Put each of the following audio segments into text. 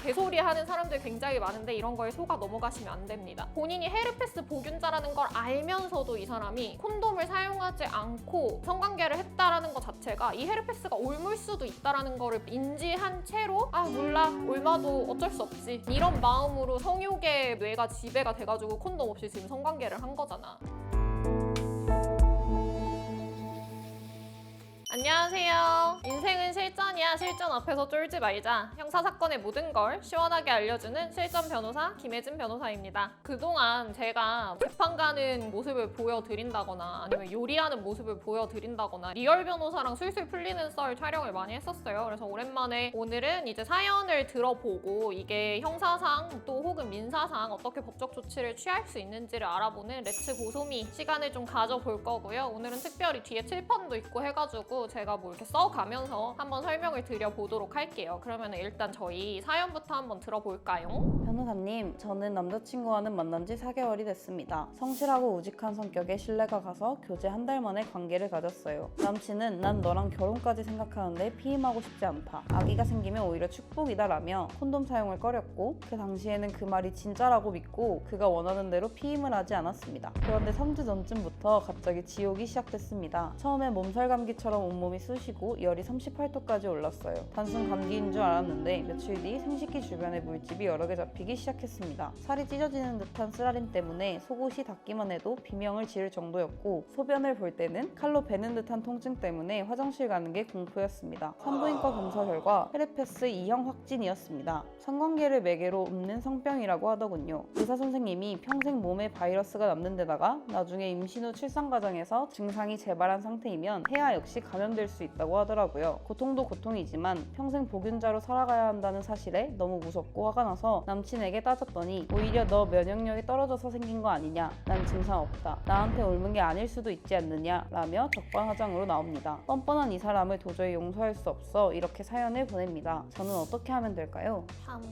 개소리하는 사람들 굉장히 많은데 이런 거에 속아 넘어가시면 안 됩니다. 본인이 헤르페스 보균자라는 걸 알면서도 이 사람이 콘돔을 사용하지 않고 성관계를 했다라는 것 자체가 이 헤르페스가 옮을 수도 있다라는 거를 인지한 채로 몰라, 옮아도 어쩔 수 없지, 이런 마음으로 성욕의 뇌가 지배가 돼가지고 콘돔 없이 지금 성관계를 한 거잖아. 안녕하세요. 인생은 실전이야. 실전 앞에서 쫄지 말자. 형사사건의 모든 걸 시원하게 알려주는 실전 변호사 김혜진 변호사입니다. 그동안 제가 재판 가는 모습을 보여드린다거나 아니면 요리하는 모습을 보여드린다거나 리얼 변호사랑 술술 풀리는 썰 촬영을 많이 했었어요. 그래서 오랜만에 오늘은 이제 사연을 들어보고 이게 형사상 또 혹은 민사상 어떻게 법적 조치를 취할 수 있는지를 알아보는 렛츠 고소미 시간을 좀 가져볼 거고요. 오늘은 특별히 뒤에 칠판도 있고 해가지고 제가 뭐 이렇게 써가면서 한번 설명을 드려보도록 할게요. 그러면 일단 저희 사연부터 한번 들어볼까요? 변호사님, 저는 남자친구와는 만난 지 4개월이 됐습니다. 성실하고 우직한 성격에 신뢰가 가서 교제 한 달 만에 관계를 가졌어요. 남친은 난 너랑 결혼까지 생각하는데 피임하고 싶지 않다. 아기가 생기면 오히려 축복이다 라며 콘돔 사용을 꺼렸고 그 당시에는 그 말이 진짜라고 믿고 그가 원하는 대로 피임을 하지 않았습니다. 그런데 3주 전쯤부터 갑자기 지옥이 시작됐습니다. 처음에 몸살 감기처럼 온몸이 쑤시고 열이 38도까지 올랐어요. 단순 감기인 줄 알았는데 며칠 뒤 생식기 주변에 물집이 여러 개 잡히기 시작했습니다. 살이 찢어지는 듯한 쓰라림 때문에 속옷이 닿기만 해도 비명을 지를 정도였고 소변을 볼 때는 칼로 베는 듯한 통증 때문에 화장실 가는 게 공포였습니다. 산부인과 검사 결과 헤르페스 2형 확진이었습니다. 성관계를 매개로 옮는 성병이라고 하더군요. 의사 선생님이 평생 몸에 바이러스가 남는 데다가 나중에 임신 후 출산 과정에서 증상이 재발한 상태이면 폐하 역시 감염될 수 있다고 하더라고요. 고통도 고통이지만 평생 보균자로 살아가야 한다는 사실에 너무 무섭고 화가 나서 남친에게 따졌더니 오히려 너 면역력이 떨어져서 생긴 거 아니냐, 난 증상 없다, 나한테 옮은 게 아닐 수도 있지 않느냐 라며 적반하장으로 나옵니다. 뻔뻔한 이 사람을 도저히 용서할 수 없어 이렇게 사연을 보냅니다. 저는 어떻게 하면 될까요? 참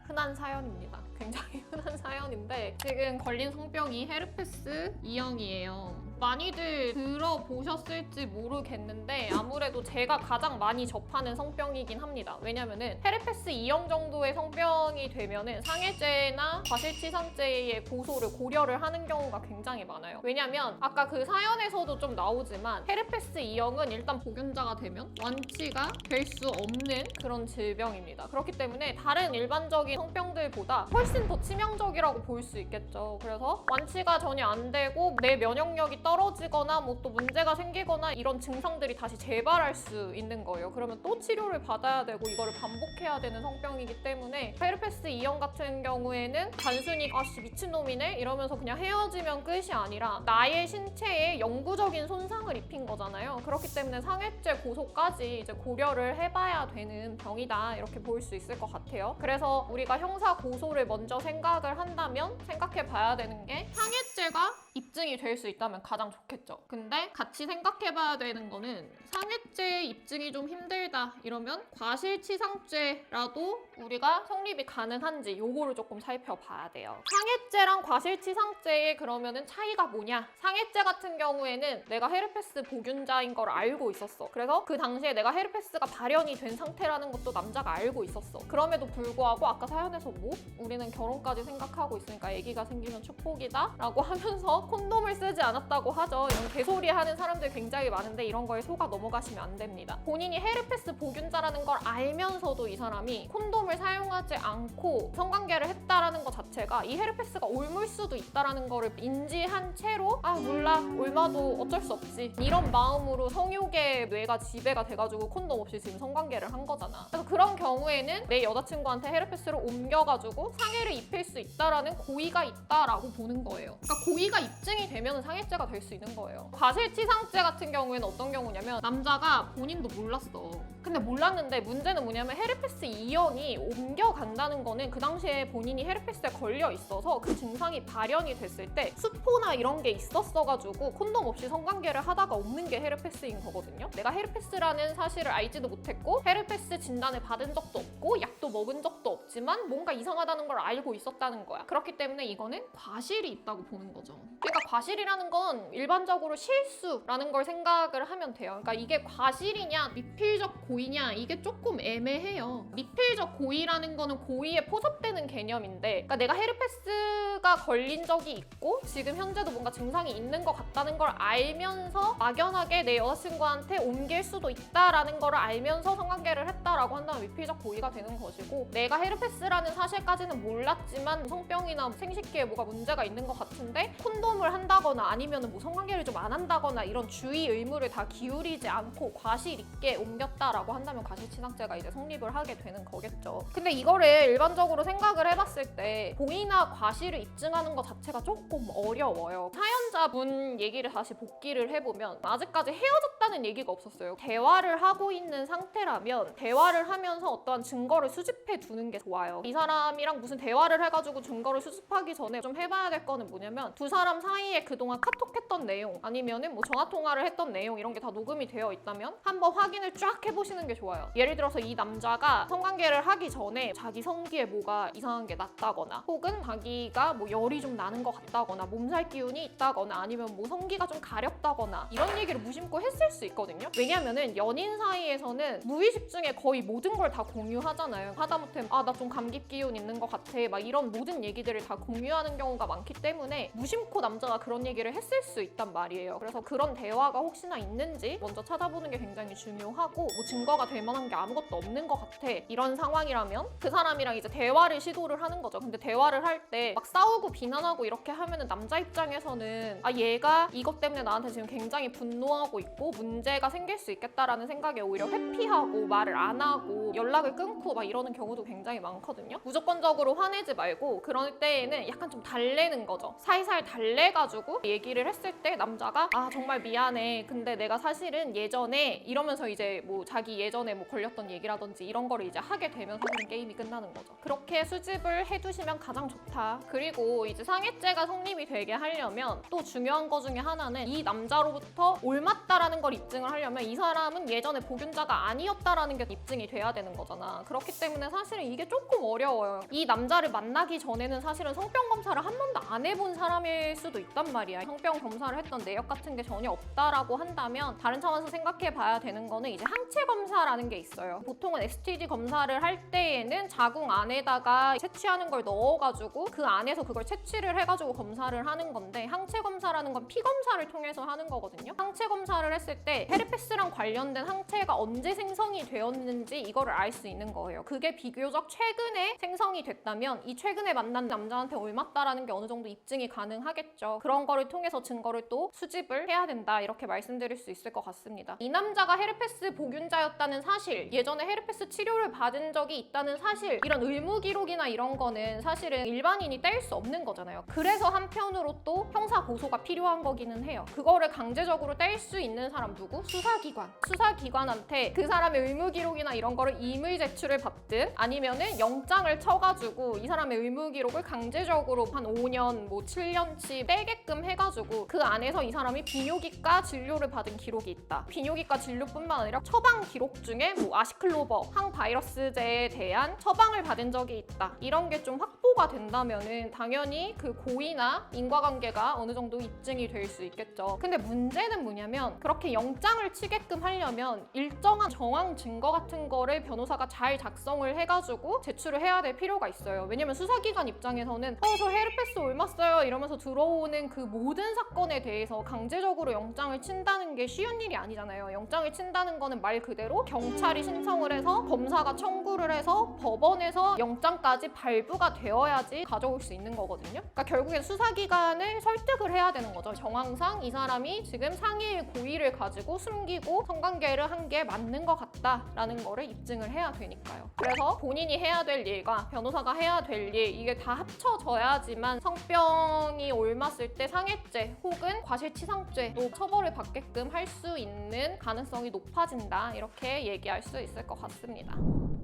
흔한 사연입니다. 굉장히 흔한 사연인데 지금 걸린 성병이 헤르페스 2형이에요. 많이들 들어보셨을지 모르겠는데 아무래도 제가 가장 많이 접하는 성병이긴 합니다. 왜냐면은 헤르페스 2형 정도의 성병이 되면은 상해죄나 과실치상죄의 고소를 고려를 하는 경우가 굉장히 많아요. 왜냐면 아까 그 사연에서도 좀 나오지만 헤르페스 2형은 일단 보균자가 되면 완치가 될 수 없는 그런 질병입니다. 그렇기 때문에 다른 일반적인 성병들보다 훨씬 더 치명적이라고 볼 수 있겠죠. 그래서 완치가 전혀 안 되고 내 면역력이 떨어지거나 뭐 또 문제가 생기거나 이런 증상들이 다시 재발할 수 있는 거예요. 그러면 또 치료를 받아야 되고 이거를 반복해야 되는 성병이기 때문에 헤르페스 2형 같은 경우에는 단순히 아씨 미친놈이네 이러면서 그냥 헤어지면 끝이 아니라 나의 신체에 영구적인 손상을 입힌 거잖아요. 그렇기 때문에 상해죄 고소까지 이제 고려를 해봐야 되는 병이다 이렇게 볼 수 있을 것 같아요. 그래서 우리가 형사 고소를 먼저 생각을 한다면 생각해 봐야 되는 게 상해죄가 입증이 될 수 있다면 가장 좋겠죠. 근데 같이 생각해봐야 되는 거는 상해죄 입증이 좀 힘들다 이러면 과실치상죄라도 우리가 성립이 가능한지 요거를 조금 살펴봐야 돼요. 상해죄랑 과실치상죄의 그러면은 차이가 뭐냐? 상해죄 같은 경우에는 내가 헤르페스 보균자인 걸 알고 있었어. 그래서 그 당시에 내가 헤르페스가 발현이 된 상태라는 것도 남자가 알고 있었어. 그럼에도 불구하고 아까 사연에서 뭐? 우리는 결혼까지 생각하고 있으니까 아기가 생기면 축복이다 라고 하면서 콘돔을 쓰지 않았다고 하죠. 이런 개소리 하는 사람들 굉장히 많은데 이런 거에 속아 넘어가시면 안 됩니다. 본인이 헤르페스 보균자라는 걸 알면서도 이 사람이 콘돔을 사용하지 않고 성관계를 했다라는 것 자체가 이 헤르페스가 옮을 수도 있다라는 거를 인지한 채로 몰라, 옮아도 어쩔 수 없지, 이런 마음으로 성욕의 뇌가 지배가 돼가지고 콘돔 없이 지금 성관계를 한 거잖아. 그래서 그런 경우에는 내 여자친구한테 헤르페스를 옮겨가지고 상해를 입힐 수 있다라는 고의가 있다라고 보는 거예요. 그러니까 고의가 입증이 되면 상해죄가 될 수 있는 거예요. 과실치상죄 같은 경우에는 어떤 경우냐면 남자가 본인도 몰랐어. 근데 몰랐는데 문제는 뭐냐면 헤르페스 2형이 옮겨간다는 거는 그 당시에 본인이 헤르페스에 걸려 있어서 그 증상이 발현이 됐을 때 수포나 이런 게 있었어가지고 콘돔 없이 성관계를 하다가 옮는 게 헤르페스인 거거든요. 내가 헤르페스라는 사실을 알지도 못했고 헤르페스 진단을 받은 적도 없고 약도 먹은 적도 없지만 뭔가 이상하다는 걸 알고 있었다는 거야. 그렇기 때문에 이거는 과실이 있다고 보는 거죠. 그러니까 과실이라는 건 그냥 일반적으로 실수라는 걸 생각을 하면 돼요. 그러니까 이게 과실이냐 미필적 고의냐 이게 조금 애매해요. 미필적 고의라는 거는 고의에 포섭되는 개념인데, 그러니까 내가 헤르페스가 걸린 적이 있고 지금 현재도 뭔가 증상이 있는 것 같다는 걸 알면서 막연하게 내 여자친구한테 옮길 수도 있다라는 걸 알면서 성관계를 했다라고 한다면 미필적 고의가 되는 것이고, 내가 헤르페스라는 사실까지는 몰랐지만 성병이나 생식기에 뭐가 문제가 있는 것 같은데 콘돔을 한다거나 아니면 뭐 성관계를 좀 안 한다거나 이런 주의 의무를 다 기울이지 않고 과실 있게 옮겼다라고 한다면 과실치상죄가 이제 성립을 하게 되는 거겠죠. 근데 이거를 일반적으로 생각을 해봤을 때 고의나 과실을 입증하는 것 자체가 조금 어려워요. 사연자분 얘기를 다시 복기를 해보면 아직까지 헤어졌다는 얘기가 없었어요. 대화를 하고 있는 상태라면 대화를 하면서 어떠한 증거를 수집해 두는 게 좋아요. 이 사람이랑 무슨 대화를 해가지고 증거를 수집하기 전에 좀 해봐야 될 거는 뭐냐면 두 사람 사이에 그동안 카톡했던 내용 아니면은 뭐 전화통화를 했던 내용 이런 게 다 녹음이 되어 있다면 한번 확인을 쫙 해보시는 게 좋아요. 예를 들어서 이 남자가 성관계를 하기 전에 자기 성기에 뭐가 이상한 게 났다거나 혹은 자기가 뭐 열이 좀 나는 것 같다거나 몸살 기운이 있다거나 아니면 뭐 성기가 좀 가렵다거나 이런 얘기를 무심코 했을 수 있거든요. 왜냐면은 연인 사이에서는 무의식 중에 거의 모든 걸 다 공유하잖아요. 하다못해 아 나 좀 감기 기운 있는 것 같아 막 이런 모든 얘기들을 다 공유하는 경우가 많기 때문에 무심코 남자가 그런 얘기를 했을 수 있단 말이에요. 그래서 그런 대화가 혹시나 있는지 먼저 찾아보는 게 굉장히 중요하고, 뭐 증거가 될 만한 게 아무것도 없는 것 같아 이런 상황이라면 그 사람이랑 이제 대화를 시도를 하는 거죠. 근데 대화를 할 때 막 싸우고 비난하고 이렇게 하면은 남자 입장에서는 아 얘가 이것 때문에 나한테 지금 굉장히 분노하고 있고 문제가 생길 수 있겠다라는 생각에 오히려 회피하고 말을 안 하고 연락을 끊고 막 이러는 경우도 굉장히 많거든요. 무조건적으로 화내지 말고 그럴 때에는 약간 좀 달래는 거죠. 살살 달래가지고 얘기를 했을 때 남자가 아 정말 미안해 근데 내가 사실은 예전에 이러면서 이제 뭐 자기 예전에 뭐 걸렸던 얘기라든지 이런 거를 이제 하게 되면 사실은 게임이 끝나는 거죠. 그렇게 수집을 해두시면 가장 좋다. 그리고 이제 상해죄가 성립이 되게 하려면 또 중요한 거 중에 하나는 이 남자로부터 옮았다라는 걸 입증을 하려면 이 사람은 예전에 복균자가 아니었다라는 게 입증이 돼야 되는 거잖아. 그렇기 때문에 사실은 이게 조금 어려워요. 이 남자를 만나기 전에는 사실은 성병 검사를 한 번도 안 해본 사람일 수도 있단 말이야. 성병 검사를 했던 내역 같은 게 전혀 없다라고 한다면 다른 차원에서 생각해 봐야 되는 거는 이제 항체 검사라는 게 있어요. 보통은 STD 검사를 할 때에는 자궁 안에다가 채취하는 걸 넣어가지고 그 안에서 그걸 채취를 해가지고 검사를 하는 건데, 항체 검사라는 건 피 검사를 통해서 하는 거거든요. 항체 검사를 했을 때 헤르페스랑 관련된 항체가 언제 생성이 되었는지 이거를 알 수 있는 거예요. 그게 비교적 최근에 생성이 됐다면 이 최근에 만난 남자한테 옮았다라는 게 어느 정도 입증이 가능하겠죠. 그런 거를 통해서 증거를 또 수집을 해야 된다 이렇게 말씀드릴 수 있을 것 같습니다. 이 남자가 헤르페스 복균자였다는 사실, 예전에 헤르페스 치료를 받은 적이 있다는 사실, 이런 의무 기록이나 이런 거는 사실은 일반인이 뗄 수 없는 거잖아요. 그래서 한편으로 또 형사 고소가 필요한 거기는 해요. 그거를 강제적으로 뗄 수 있는 사람 누구? 수사기관. 수사기관한테 그 사람의 의무 기록이나 이런 거를 임의 제출을 받든 아니면은 영장을 쳐가지고 이 사람의 의무 기록을 강제적으로 한 5년, 뭐 7년치 떼게끔 해가지고 그 안에서 이 사람이 비뇨기과 진료를 받은 기록이 있다. 비뇨기과 진료뿐만 아니라 처방 기록 중에 뭐 아시클로버, 항바이러스제에 대한 처방을 받은 적이 있다. 이런 게 좀 확보가 된다면은 당연히 그 고의나 인과관계가 어느 정도 입증이 될 수 있겠죠. 근데 문제는 뭐냐면 그렇게 영장을 치게끔 하려면 일정한 정황 증거 같은 거를 변호사가 잘 작성을 해가지고 제출을 해야 될 필요가 있어요. 왜냐면 수사기관 입장에서는 저 헤르페스 옮았어요 이러면서 들어오는 그 모든 사건에 대해서 강제적으로 영장을 친다는 게 쉬운 일이 아니잖아요. 영장을 친다는 거는 말 그대로 경찰이 신청을 해서 검사가 청구를 해서 법원에서 영장까지 발부가 되어야지 가져올 수 있는 거거든요. 그러니까 결국엔 수사기관을 설득을 해야 되는 거죠. 정황상 이 사람이 지금 상해의 고의를 가지고 숨기고 성관계를 한 게 맞는 것 같다라는 거를 입증을 해야 되니까요. 그래서 본인이 해야 될 일과 변호사가 해야 될 일, 이게 다 합쳐져야지만 성병이 옮았을 때 상해죄 혹은 과실치상죄로 처벌을 받게끔 할 수 있는 가능성이 높아진다 이렇게 얘기할 수 있을 것 같습니다.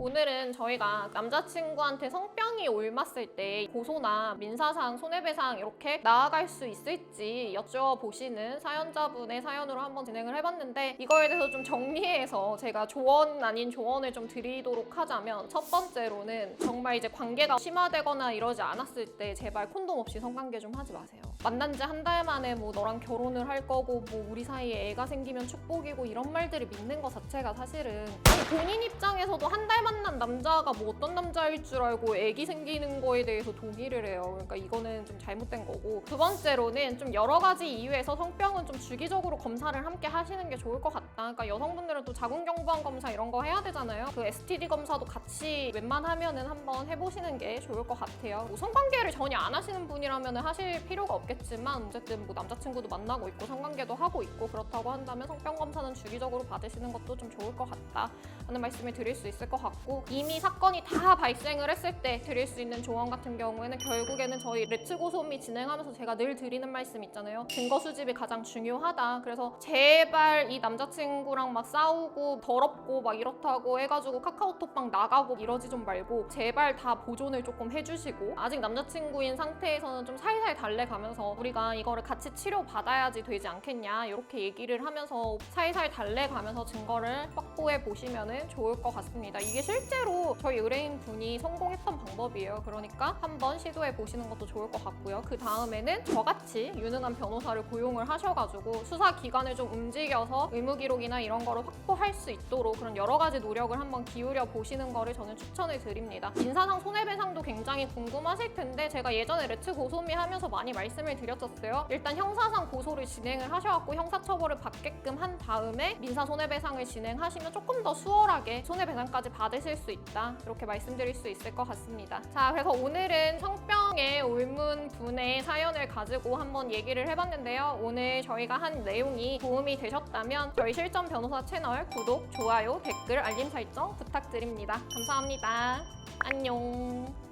오늘은 저희가 남자친구한테 성병이 옮았을 때 고소나 민사상, 손해배상 이렇게 나아갈 수 있을지 여쭤보시는 사연자분의 사연으로 한번 진행을 해봤는데, 이거에 대해서 좀 정리해서 제가 조언 아닌 조언을 좀 드리도록 하자면, 첫 번째로는 정말 이제 관계가 심화되거나 이러지 않았을 때 제발 콘돔 없이 성관계 좀 하지 마세요. 만난 지 한 달 만에 뭐 너랑 결혼을 할 거고 뭐 우리 사이에 애가 생기면 축복이고 이런 말들을 믿는 것 자체가 사실은, 아니 본인 입장에서도 한 달 만난 남자가 뭐 어떤 남자일 줄 알고 애기 생기는 거에 대해서 동의를 해요. 그러니까 이거는 좀 잘못된 거고, 두 번째로는 좀 여러 가지 이유에서 성병은 좀 주기적으로 검사를 함께 하시는 게 좋을 것 같다. 그러니까 여성분들은 또 자궁경부암 검사 이런 거 해야 되잖아요. 그 STD 검사도 같이 웬만하면은 한번 해보시는 게 좋을 것 같아요. 뭐 성관계를 전혀 안 하시는 분이라면 하실 필요가 없겠지만, 어쨌든 뭐 남자친구도 만나고 있고 성관계도 하고 있고 그렇다고 한다면 성병 검사는 주기적으로 받으시는 것도 좀 좋을 것 같다 하는 말씀을 드릴 수 있을 것 같고, 이미 사건이 다 발생을 했을 때 드릴 수 있는 조언 같은 경우에는 결국에는 저희 레츠 고소미 진행하면서 제가 늘 드리는 말씀 있잖아요. 증거 수집이 가장 중요하다. 그래서 제발 이 남자친구랑 막 싸우고 더럽고 막 이렇다고 해가지고 카카오톡방 나가고 이러지 좀 말고, 제발 다 보존을 조금 해주시고, 아직 남자친구인 상태에서는 좀 살살 달래가면서 우리가 이거를 같이 치료받아야지 되지 않겠냐 이렇게 얘기를 하면서 살살 달래가면서 증거를 확보해 보시면 좋을 것 같습니다. 이게 실제로 저희 의뢰인 분이 성공했던 방법이에요. 그러니까 한번 시도해 보시는 것도 좋을 것 같고요. 그 다음에는 저같이 유능한 변호사를 고용을 하셔가지고 수사기관을 좀 움직여서 의무기록이나 이런 거를 확보할 수 있도록 그런 여러 가지 노력을 한번 기울여 보시는 거를 저는 추천을 드립니다. 민사상 손해배상도 굉장히 궁금하실 텐데, 제가 예전에 레츠 고소미 하면서 많이 말씀을 드렸었어요. 일단 형사상 고소를 진행을 하셔갖고 형사처벌을 받게끔 한 다음에 민사 손해배상을 진행하시면 조금 더 수월하게 손해배상까지 받으실 수 있다, 이렇게 말씀드릴 수 있을 것 같습니다. 자, 그래서 오늘은 성병에 옮은 분의 사연을 가지고 한번 얘기를 해봤는데요. 오늘 저희가 한 내용이 도움이 되셨다면 저희 실전 변호사 채널 구독, 좋아요, 댓글, 알림 설정 부탁드립니다. 감사합니다. 안녕.